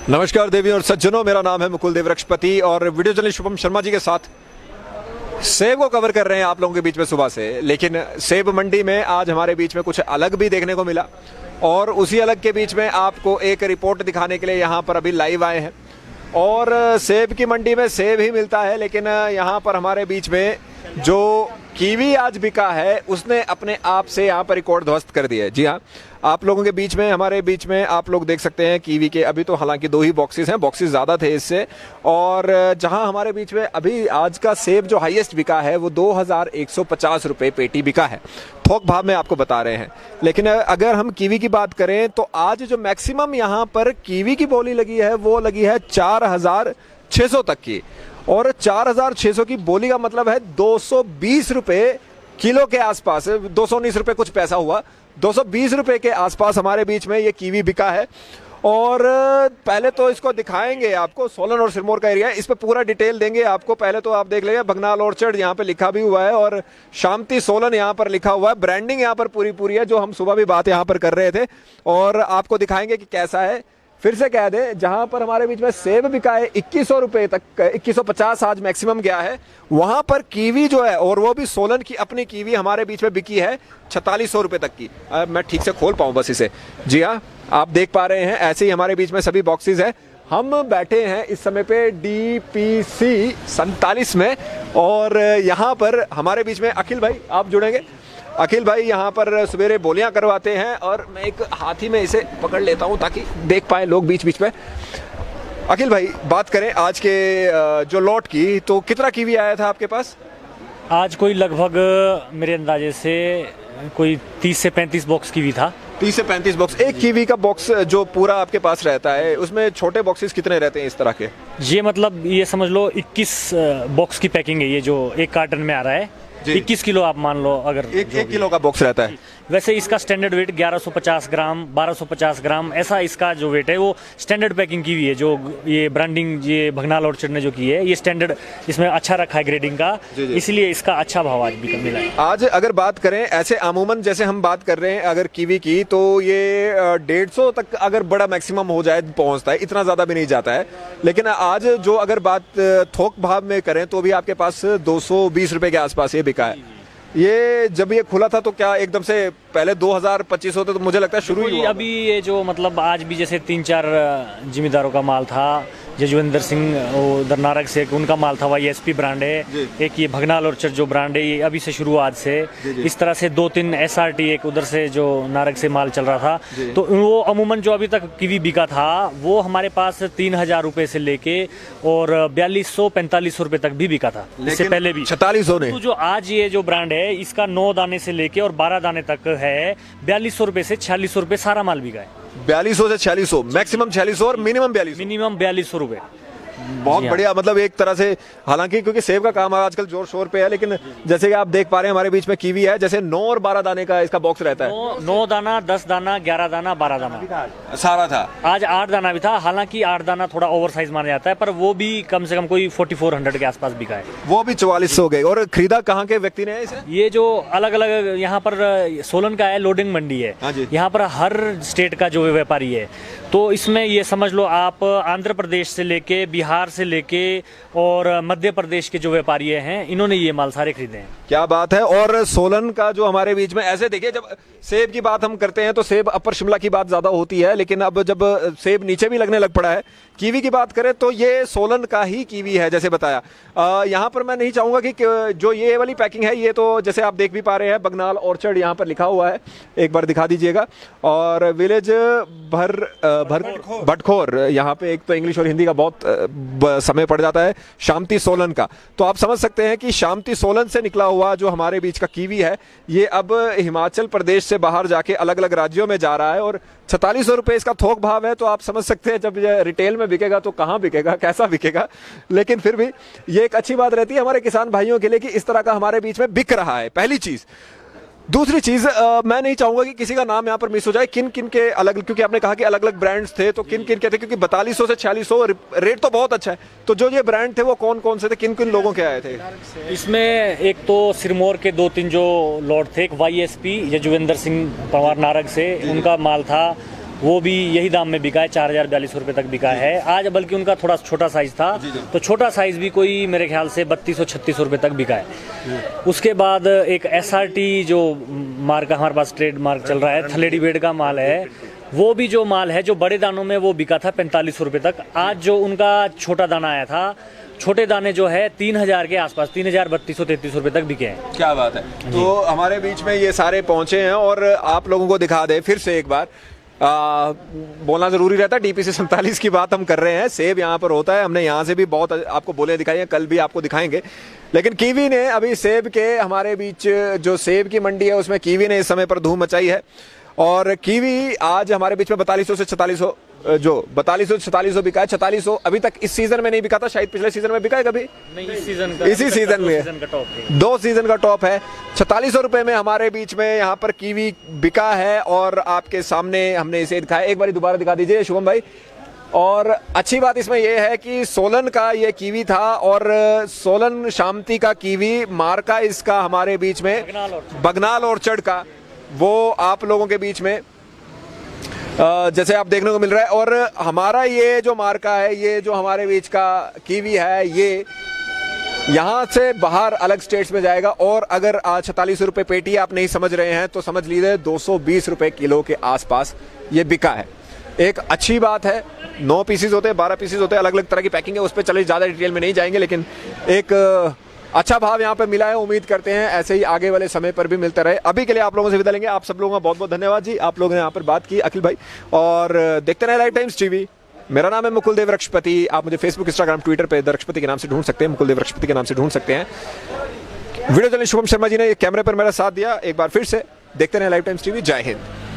नमस्कार देवी और सज्जनों, मेरा नाम है मुकुल देवरक्षपति और वीडियो जर्नलिस्ट शुभम शर्मा जी के साथ सेब को कवर कर रहे हैं आप लोगों के बीच में सुबह से। लेकिन सेब मंडी में आज हमारे बीच में कुछ अलग भी देखने को मिला और उसी अलग के बीच में आपको एक रिपोर्ट दिखाने के लिए यहाँ पर अभी लाइव आए हैं। और सेब की मंडी में सेब ही मिलता है, लेकिन यहाँ पर हमारे बीच में जो कीवी आज बिका है उसने अपने आप से यहाँ पर रिकॉर्ड ध्वस्त कर दिया है। जी हाँ, आप लोगों के बीच में, हमारे बीच में आप लोग देख सकते हैं कीवी के अभी तो हालांकि 2 ही बॉक्सेस हैं, बॉक्सेस ज़्यादा थे इससे। और जहां हमारे बीच में अभी आज का सेब जो हाईएस्ट बिका है वो 2150 रुपये पेटी बिका है, थोक भाव में आपको बता रहे हैं। लेकिन अगर हम कीवी की बात करें तो आज जो मैक्सिमम यहाँ पर कीवी की बोली लगी है वो लगी है 4600 तक की। और 4600 की बोली का मतलब है 220 रुपये किलो के आसपास, 219 रुपये कुछ पैसा हुआ, 220 रुपये के आसपास हमारे बीच में ये कीवी बिका है। और पहले तो इसको दिखाएंगे आपको, सोलन और सिरमौर का एरिया है, इस पर पूरा डिटेल देंगे आपको। पहले तो आप देख लेंगे भगनाल ऑर्चर्ड यहाँ पे लिखा भी हुआ है और शांति सोलन यहाँ पर लिखा हुआ है। ब्रांडिंग यहाँ पर पूरी है, जो हम सुबह भी बात यहाँ पर कर रहे थे। और आपको दिखाएंगे कि कैसा है। फिर से कह दें, जहां पर हमारे बीच में सेब बिका है 2100 रुपये तक, 2150 आज मैक्सिमम गया है, वहां पर कीवी जो है, और वो भी सोलन की अपनी कीवी हमारे बीच में बिकी है 4600 रुपये तक की। मैं ठीक से खोल पाऊं बस इसे। जी हाँ, आप देख पा रहे हैं ऐसे ही हमारे बीच में सभी बॉक्सेस है। हम बैठे हैं इस समय पे DPC 47 में और यहाँ पर हमारे बीच में अखिल भाई, आप जुड़ेंगे। अखिल भाई यहाँ पर सवेरे बोलियां करवाते हैं और मैं एक हाथी में इसे पकड़ लेता हूँ ताकि देख पाए लोग बीच बीच में। अखिल भाई, बात करें आज के जो लॉट की, तो कितना कीवी आया था आपके पास? आज कोई लगभग मेरे अंदाजे से कोई 30 से 35 बॉक्स कीवी था। 30 से 35 बॉक्स। एक कीवी का बॉक्स जो पूरा आपके पास रहता है, उसमें छोटे बॉक्सेस कितने रहते हैं इस तरह के? ये मतलब ये समझ लो 21 बॉक्स की पैकिंग है, ये जो एक कार्टन में आ रहा है 21 किलो आप मान लो। अगर एक किलो का बॉक्स रहता है। वैसे इसका स्टैंडर्ड वेट 1150 ग्राम 1250 ग्राम ऐसा इसका जो वेट है वो स्टैंडर्ड पैकिंग की हुई है। जो ये ब्रांडिंग ये भगनाल ऑर्चर्ड ने जो की है, ये स्टैंडर्ड इसमें अच्छा रखा है ग्रेडिंग का, इसलिए इसका अच्छा भाव आज भी मिला है। आज अगर बात करें ऐसे अमूमन जैसे हम बात कर रहे हैं अगर कीवी की, तो ये 150 तक अगर बड़ा मैक्सिमम हो जाए पहुंचता है, इतना ज़्यादा भी नहीं जाता है। लेकिन आज जो अगर बात थोक भाव में करें तो भी आपके पास 220 रुपये के आसपास ये बिका है। ये जब ये खुला था तो क्या एकदम से पहले 2000-2500 होते तो मुझे लगता है शुरू ही हुआ। अभी ये जो मतलब आज भी जैसे 3-4 जिम्मेदारों का माल था, जजविंदर सिंह उधर नारग से उनका माल था, वही SP ब्रांड है। एक ये भगनाल ऑर्चर्ड जो ब्रांड है ये अभी से शुरू आज से। इस तरह से 2-3 SRT एक उधर से जो नारग से माल चल रहा था। तो वो अमूमन जो अभी तक कीवी बिका था वो हमारे पास 3000 रुपये से लेके और 4200-4500 रुपये तक भी बिका था। इससे पहले भी 4600 ने। तो जो आज ये जो ब्रांड है इसका 9 दाने से लेके और 12 दाने तक है, 4200 रुपये से 4600 रुपये सारा माल बिका है। 4200 से 4600, मैक्सिमम 4600 और मिनिमम 4200 रुपये। बहुत बढ़िया। मतलब एक तरह से, हालांकि क्योंकि सेब का काम आजकल जोर शोर पे है, लेकिन जैसे कि आप देख पा रहे हैं हमारे बीच में कीवी है, जैसे 9 और 12 दाने का इसका बॉक्स रहता है। 9 दाना, 10 दाना, 11 दाना, 12 दाना सारा था। आज 8 दाना भी था। हालांकि 8 दाना थोड़ा ओवर साइज माना जाता है, पर वो भी कम से कम कोई 4400 के आसपास बिका है। वो भी 4400 हो गए। और खरीदा कहाँ के व्यक्ति ने इसे? ये जो अलग अलग यहाँ पर सोलन का है, लोडिंग मंडी है, यहाँ पर हर स्टेट का जो व्यापारी है। तो इसमें ये समझ लो आप आंध्र प्रदेश से लेके, बिहार से लेके और मध्य प्रदेश के जो व्यापारी हैं, इन्होंने ये माल सारे खरीदे हैं। क्या बात है। और सोलन का जो हमारे बीच में, ऐसे देखिए जब सेब की बात हम करते हैं तो सेब अपर शिमला की बात ज्यादा होती है, लेकिन अब जब सेब नीचे भी लगने लग पड़ा है, कीवी की बात करें तो ये सोलन का ही कीवी है जैसे बताया। यहाँ पर मैं नहीं चाहूंगा कि जो ये वाली पैकिंग है, ये तो जैसे आप देख भी पा रहे हैं भगनाल ऑर्चर्ड यहाँ पर लिखा हुआ है, एक बार दिखा दीजिएगा। और विलेज भटखोर, यहाँ पे एक तो इंग्लिश और हिंदी का बहुत समय पड़ जाता है, शांति सोलन का। तो आप समझ सकते हैं कि शांति सोलन से निकला हुआ जो हमारे बीच का कीवी है, ये अब हिमाचल प्रदेश से बाहर जाके अलग अलग राज्यों में जा रहा है। और 4600 रुपये इसका थोक भाव है। तो आप समझ सकते हैं जब ये रिटेल में बिकेगा तो कहाँ बिकेगा, कैसा बिकेगा। लेकिन फिर भी ये एक अच्छी बात रहती है हमारे किसान भाइयों के लिए कि इस तरह का हमारे बीच में बिक रहा है, पहली चीज़। दूसरी चीज, मैं नहीं चाहूंगा कि किसी का नाम यहाँ पर मिस हो जाए। किन किन के अलग, क्योंकि आपने कहा कि अलग अलग ब्रांड्स थे, तो किन किन के थे? क्योंकि 4200 से 4600 रेट तो बहुत अच्छा है। तो जो ये ब्रांड थे वो कौन कौन से थे, किन किन लोगों के आए थे? इसमें एक तो सिरमौर के 2-3 जो लॉट थे, एक YSP जजविंदर सिंह पंवार नारग से, उनका माल था। वो भी यही दाम में बिका है, 4042 रुपये तक बिका है आज। बल्कि उनका थोड़ा छोटा साइज था, तो छोटा साइज भी कोई मेरे ख्याल से 3236 रुपये तक बिका है। उसके बाद एक SRT जो मार्क हमारे पास ट्रेड मार्क चल रहा है, थलेडी बेड का माल है, वो भी जो माल है जो बड़े दानों में वो बिका था 45 रुपये तक। आज जो उनका छोटा दाना आया था, छोटे दाने जो है 3000 के आसपास, 3233 रुपये तक बिके हैं। क्या बात है। तो हमारे बीच में ये सारे पहुंचे हैं और आप लोगों को दिखा दे फिर से एक बार, बोलना जरूरी रहता है, DPC 47 की बात हम कर रहे हैं। सेब यहाँ पर होता है, हमने यहाँ से भी बहुत आपको बोले दिखाई हैं, कल भी आपको दिखाएंगे। लेकिन कीवी ने अभी सेब के हमारे बीच जो सेब की मंडी है उसमें कीवी ने इस समय पर धूम मचाई है। और कीवी आज हमारे बीच में 4200 से 4600, जो 4200 से 4600 बिका है। 4600 अभी तक इस सीजन में नहीं बिका था, शायद पिछले सीजन में बिका है कभी नहीं, इस सीजन का, इसी सीजन में 2 सीजन का टॉप है। 4600 रुपए में हमारे बीच में यहाँ पर कीवी बिका है और आपके सामने हमने इसे दिखाया। एक बार दोबारा दिखा दीजिए शुभम भाई। और अच्छी बात इसमें यह है कि सोलन का ये कीवी था और सोलन शामती का कीवी मार्का इसका हमारे बीच में बगनाल ऑर्चर्ड का, वो आप लोगों के बीच में जैसे आप देखने को मिल रहा है। और हमारा ये जो मार्का है, ये जो हमारे बीच का कीवी है, ये यहाँ से बाहर अलग स्टेट्स में जाएगा। और अगर आज 46 रुपये पेटी आप नहीं समझ रहे हैं तो समझ लीजिए 220 रुपये किलो के आसपास ये बिका है। एक अच्छी बात है, 9 पीसेज होते हैं, 12 पीसेज होते हैं, अलग अलग तरह की पैकिंग है, उस पर चलिए ज़्यादा डिटेल में नहीं जाएंगे। लेकिन एक अच्छा भाव यहाँ पे मिला है, उम्मीद करते हैं ऐसे ही आगे वाले समय पर भी मिलता रहे। अभी के लिए आप लोगों से विदा लेंगे। आप सब लोगों का बहुत बहुत धन्यवाद जी, आप लोगों ने यहाँ पर बात की, अखिल भाई। और देखते रहे लाइव टाइम्स टीवी। मेरा नाम है मुकुल देव रक्षपति। आप मुझे फेसबुक, इंस्टाग्राम, ट्विटर पे रक्षपति के नाम से ढूंढ सकते हैं, मुकुल देव रक्षपति के नाम से ढूंढ सकते हैं। वीडियो जर्नलिस्ट शुभम शर्मा जी ने कैमरे पर मेरा साथ दिया। एक बार फिर से देखते रहे लाइव टाइम्स टीवी। जय हिंद।